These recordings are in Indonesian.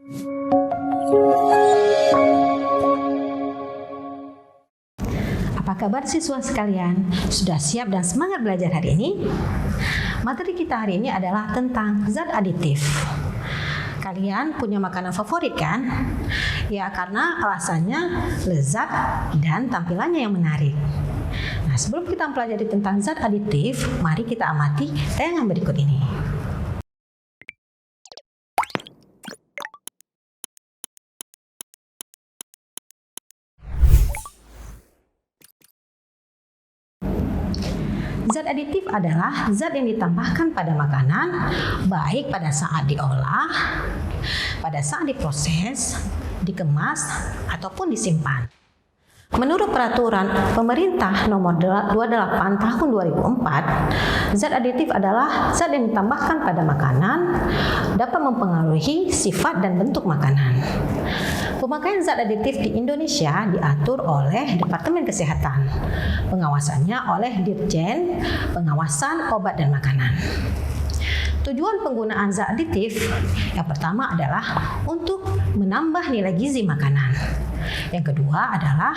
Apa kabar siswa sekalian? Sudah siap dan semangat belajar hari ini? Materi kita hari ini adalah tentang zat aditif. Kalian punya makanan favorit kan? Ya, karena alasannya lezat dan tampilannya yang menarik. Nah, sebelum kita mempelajari tentang zat aditif, mari kita amati tayangan berikut ini. Zat aditif adalah zat yang ditambahkan pada makanan, baik pada saat diolah, pada saat diproses, dikemas, ataupun disimpan. Menurut peraturan pemerintah nomor 28 tahun 2004, zat aditif adalah zat yang ditambahkan pada makanan, dapat mempengaruhi sifat dan bentuk makanan. Pemakaian zat aditif di Indonesia diatur oleh Departemen Kesehatan. Pengawasannya oleh Dirjen Pengawasan Obat dan Makanan. Tujuan penggunaan zat aditif yang pertama adalah untuk menambah nilai gizi makanan. Yang kedua adalah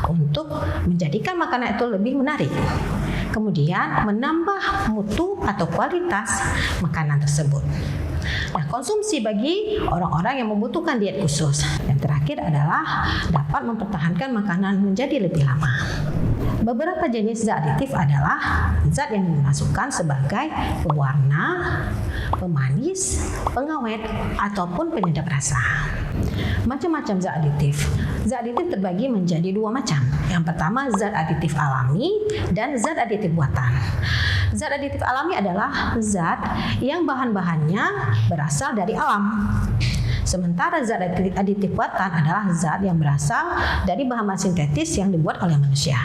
untuk menjadikan makanan itu lebih menarik. Kemudian menambah mutu atau kualitas makanan tersebut. Nah, konsumsi bagi orang-orang yang membutuhkan diet khusus. Yang terakhir adalah dapat mempertahankan makanan menjadi lebih lama. Beberapa jenis zat aditif adalah zat yang dimasukkan sebagai pewarna, pemanis, pengawet, ataupun penyedap rasa. Macam-macam zat aditif. Zat aditif terbagi menjadi dua macam. Yang pertama zat aditif alami dan zat aditif buatan. Zat aditif alami adalah zat yang bahan-bahannya berasal dari alam. Sementara zat aditif buatan adalah zat yang berasal dari bahan-bahan sintetis yang dibuat oleh manusia.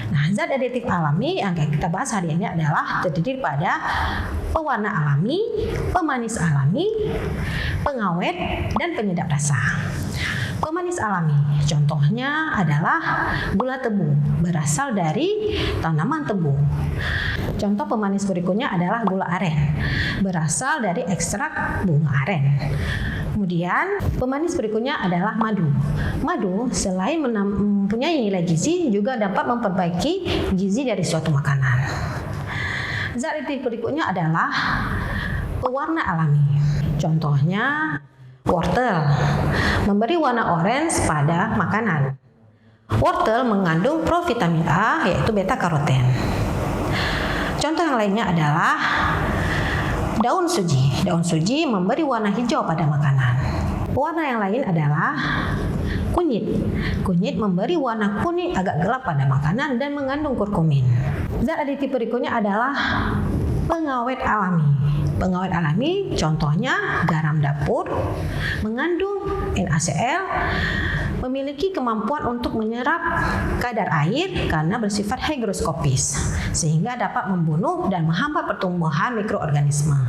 Nah, zat aditif alami yang kita bahas hari ini adalah terdiri pada pewarna alami, pemanis alami, pengawet, dan penyedap rasa. Pemanis alami, contohnya adalah gula tebu, berasal dari tanaman tebu. Contoh pemanis berikutnya adalah gula aren, berasal dari ekstrak bunga aren. Kemudian pemanis berikutnya adalah madu. Madu selain mempunyai nilai gizi juga dapat memperbaiki gizi dari suatu makanan. Zat aditif berikutnya adalah pewarna alami. Contohnya wortel, memberi warna orange pada makanan. Wortel mengandung provitamin A yaitu beta karoten. Contoh yang lainnya adalah daun suji. Daun suji memberi warna hijau pada makanan. Warna yang lain adalah kunyit. Kunyit memberi warna kuning agak gelap pada makanan dan mengandung kurkumin. Zat aditif berikutnya adalah pengawet alami. Pengawet alami contohnya garam dapur, mengandung NaCl, memiliki kemampuan untuk menyerap kadar air karena bersifat hygroskopis, sehingga dapat membunuh dan menghambat pertumbuhan mikroorganisme.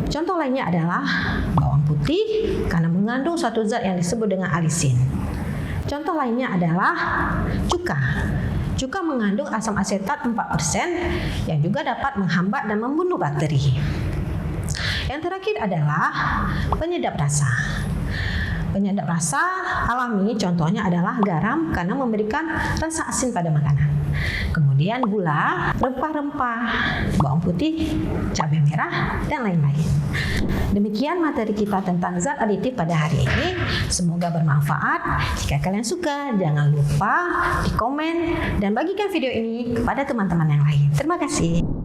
Contoh lainnya adalah bawang putih karena mengandung suatu zat yang disebut dengan alisin. Contoh lainnya adalah cuka. Cuka mengandung asam asetat 4% yang juga dapat menghambat dan membunuh bakteri. Yang terakhir adalah penyedap rasa. Penyedap rasa alami contohnya adalah garam karena memberikan rasa asin pada makanan. Kemudian gula, rempah-rempah, bawang putih, cabai merah, dan lain-lain. Demikian materi kita tentang zat aditif pada hari ini. Semoga bermanfaat. Jika kalian suka, jangan lupa di komen dan bagikan video ini kepada teman-teman yang lain. Terima kasih.